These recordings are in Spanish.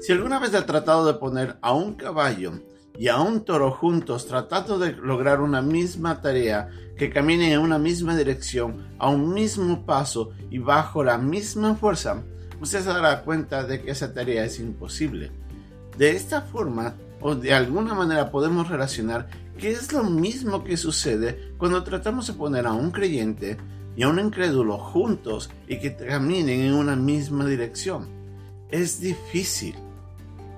Si alguna vez ha tratado de poner a un caballo y a un toro juntos tratando de lograr una misma tarea, que caminen en una misma dirección, a un mismo paso y bajo la misma fuerza, usted se dará cuenta de que esa tarea es imposible. De esta forma, o de alguna manera podemos relacionar que es lo mismo que sucede cuando tratamos de poner a un creyente y a un incrédulo juntos y que caminen en una misma dirección. Es difícil,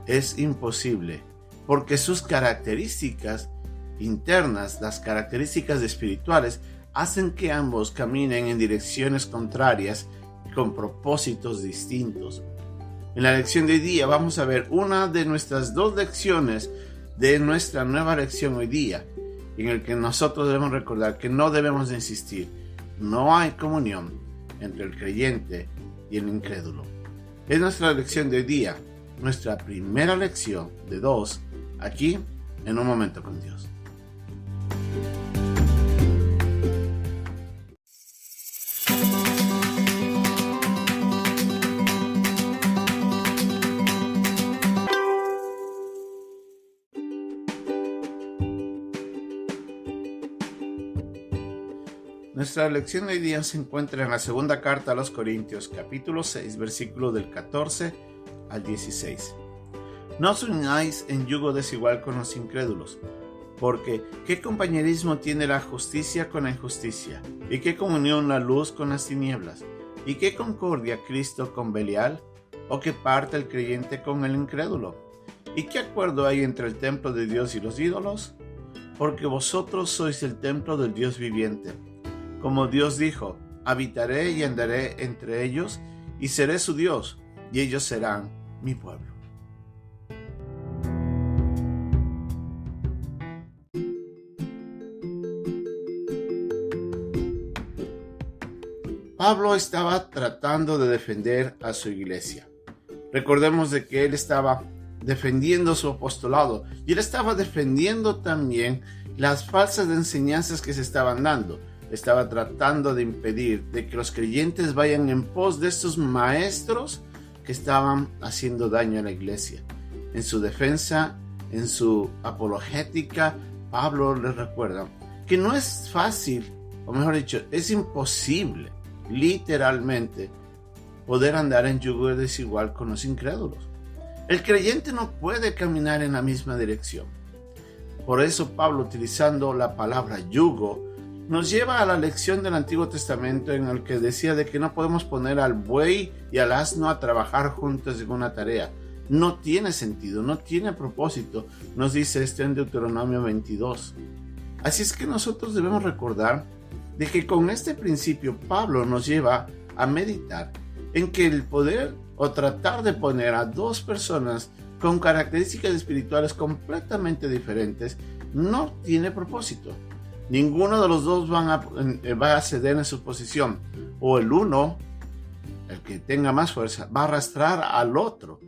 es imposible, porque sus características internas, las características espirituales, hacen que ambos caminen en direcciones contrarias y con propósitos distintos. En la lección de hoy día vamos a ver una de nuestras dos lecciones de nuestra nueva lección hoy día, en el que nosotros debemos recordar que no debemos de insistir. No hay comunión entre el creyente y el incrédulo. Es nuestra lección de hoy día, nuestra primera lección de dos, aquí en Un Momento con Dios. Nuestra lección de hoy día se encuentra en la segunda carta a los Corintios, capítulo 6, versículo del 14 al 16. No os unáis en yugo desigual con los incrédulos, porque ¿qué compañerismo tiene la justicia con la injusticia? ¿Y qué comunión la luz con las tinieblas? ¿Y qué concordia Cristo con Belial? ¿O qué parte el creyente con el incrédulo? ¿Y qué acuerdo hay entre el templo de Dios y los ídolos? Porque vosotros sois el templo del Dios viviente. Como Dios dijo, habitaré y andaré entre ellos, y seré su Dios, y ellos serán mi pueblo. Pablo estaba tratando de defender a su iglesia. Recordemos de que él estaba defendiendo su apostolado, y él estaba defendiendo también las falsas enseñanzas que se estaban dando. Estaba tratando de impedir de que los creyentes vayan en pos de estos maestros que estaban haciendo daño a la iglesia. En su defensa, en su apologética, Pablo les recuerda que no es fácil, o mejor dicho, es imposible, literalmente, poder andar en yugo desigual con los incrédulos. El creyente no puede caminar en la misma dirección. Por eso Pablo, utilizando la palabra yugo, nos lleva a la lección del Antiguo Testamento en el que decía de que no podemos poner al buey y al asno a trabajar juntos en una tarea. No tiene sentido, no tiene propósito, nos dice esto en Deuteronomio 22. Así es que nosotros debemos recordar de que con este principio Pablo nos lleva a meditar en que el poder o tratar de poner a dos personas con características espirituales completamente diferentes no tiene propósito. Ninguno de los dos va a ceder en su posición, o el uno, el que tenga más fuerza, va a arrastrar al otro,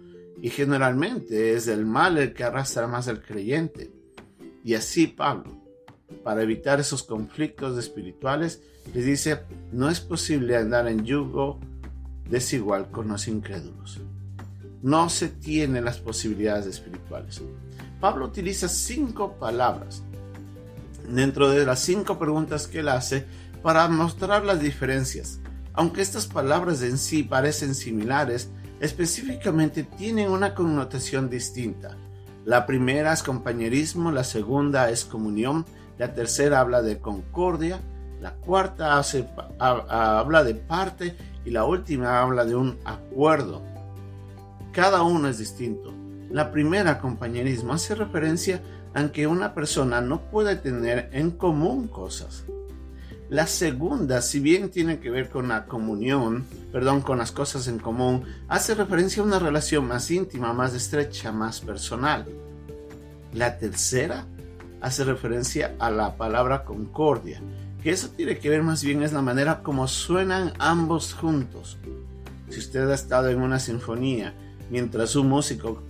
y generalmente es el mal el que arrastra más al creyente. Y así Pablo, para evitar esos conflictos espirituales, les dice: no es posible andar en yugo desigual con los incrédulos. No se tienen las posibilidades espirituales. Pablo utiliza 5 palabras dentro de las 5 preguntas que él hace para mostrar las diferencias. Aunque estas palabras en sí parecen similares, específicamente tienen una connotación distinta. La primera es compañerismo, la segunda es comunión, la tercera habla de concordia, la cuarta habla de parte y la última habla de un acuerdo. Cada uno es distinto. La primera, compañerismo, hace referencia a que una persona no puede tener en común cosas. La segunda, si bien tiene que ver con la comunión, con las cosas en común, hace referencia a una relación más íntima, más estrecha, más personal. La tercera hace referencia a la palabra concordia, que eso tiene que ver más bien es la manera como suenan ambos juntos. Si usted ha estado en una sinfonía, mientras un músico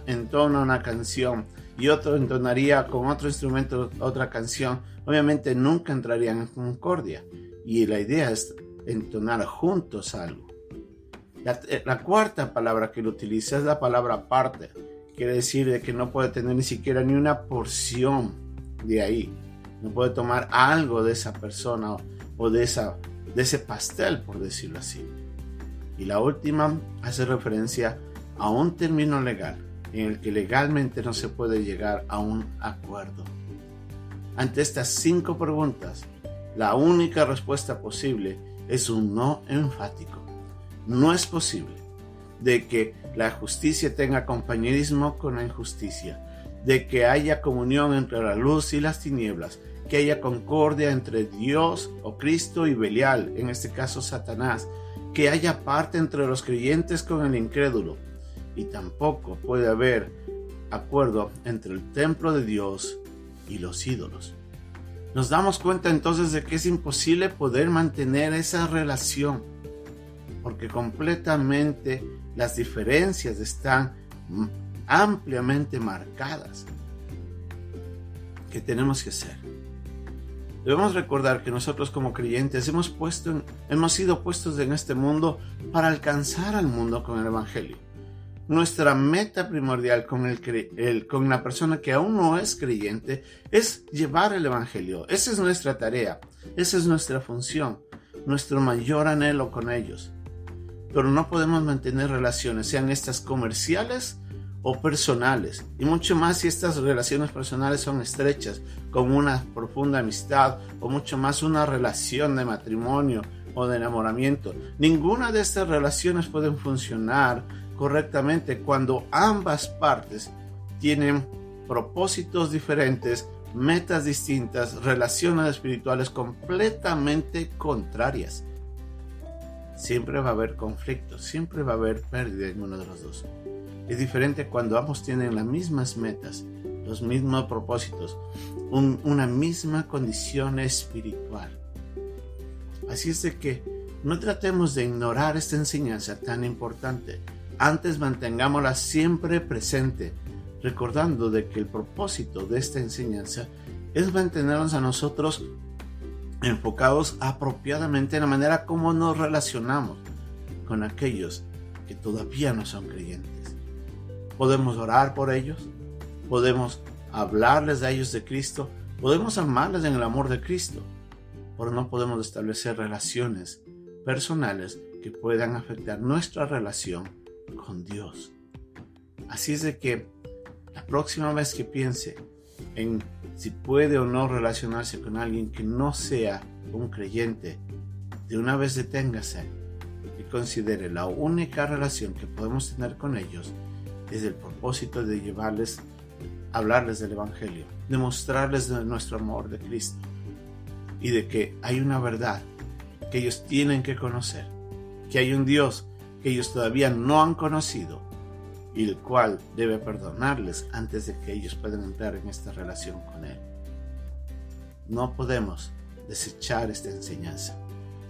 entona una canción y otro entonaría con otro instrumento otra canción, obviamente nunca entrarían en concordia. Y la idea es entonar juntos algo. La cuarta palabra que él utiliza es la palabra parte. Quiere decir de que no puede tener ni siquiera ni una porción de ahí. No puede tomar algo de esa persona o de ese pastel, por decirlo así. Y la última hace referencia a un término legal en el que legalmente no se puede llegar a un acuerdo. Ante estas 5 preguntas, la única respuesta posible es un no enfático. No es posible de que la justicia tenga compañerismo con la injusticia, de que haya comunión entre la luz y las tinieblas, que haya concordia entre Dios o Cristo y Belial, en este caso Satanás, que haya parte entre los creyentes con el incrédulo, y tampoco puede haber acuerdo entre el templo de Dios y los ídolos. Nos damos cuenta entonces de que es imposible poder mantener esa relación, porque completamente las diferencias están ampliamente marcadas. ¿Qué tenemos que hacer? Debemos recordar que nosotros como creyentes hemos sido puestos en este mundo para alcanzar al mundo con el Evangelio. Nuestra meta primordial con la persona que aún no es creyente es llevar el Evangelio. Esa es nuestra tarea, esa es nuestra función, nuestro mayor anhelo con ellos. Pero no podemos mantener relaciones, sean estas comerciales o personales, y mucho más si estas relaciones personales son estrechas, como una profunda amistad o mucho más una relación de matrimonio o de enamoramiento. Ninguna de estas relaciones pueden funcionar correctamente cuando ambas partes tienen propósitos diferentes, metas distintas, relaciones espirituales completamente contrarias. Siempre va a haber conflictos, siempre va a haber pérdida en uno de los dos. Es diferente cuando ambos tienen las mismas metas, los mismos propósitos, una misma condición espiritual. Así es de que no tratemos de ignorar esta enseñanza tan importante. Antes mantengámosla siempre presente, recordando de que el propósito de esta enseñanza es mantenernos a nosotros enfocados apropiadamente en la manera como nos relacionamos con aquellos que todavía no son creyentes. Podemos orar por ellos, podemos hablarles a ellos de Cristo, podemos amarles en el amor de Cristo, pero no podemos establecer relaciones personales que puedan afectar nuestra relación con Dios. Así es de que la próxima vez que piense en si puede o no relacionarse con alguien que no sea un creyente, de una vez deténgase y considere la única relación que podemos tener con ellos es el propósito de hablarles del Evangelio, demostrarles de nuestro amor de Cristo y de que hay una verdad que ellos tienen que conocer, que hay un Dios que ellos todavía no han conocido y el cual debe perdonarles antes de que ellos puedan entrar en esta relación con Él. No podemos desechar esta enseñanza,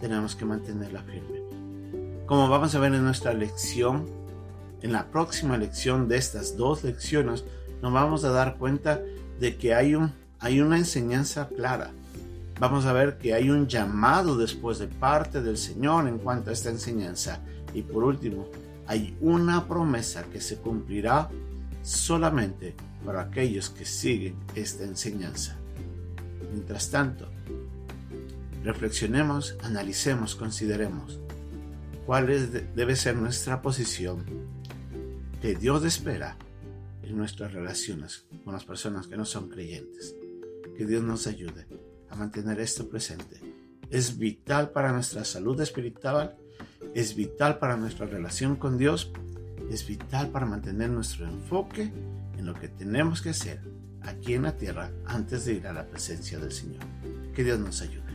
tenemos que mantenerla firme. Como vamos a ver en nuestra lección, en la próxima lección de estas 2 lecciones, nos vamos a dar cuenta de que hay una enseñanza clara. Vamos a ver que hay un llamado después de parte del Señor en cuanto a esta enseñanza. Y por último, hay una promesa que se cumplirá solamente para aquellos que siguen esta enseñanza. Mientras tanto, reflexionemos, analicemos, consideremos cuál debe ser nuestra posición que Dios espera en nuestras relaciones con las personas que no son creyentes. Que Dios nos ayude a mantener esto presente. Es vital para nuestra salud espiritual, es vital para nuestra relación con Dios, es vital para mantener nuestro enfoque en lo que tenemos que hacer aquí en la tierra antes de ir a la presencia del Señor. Que Dios nos ayude.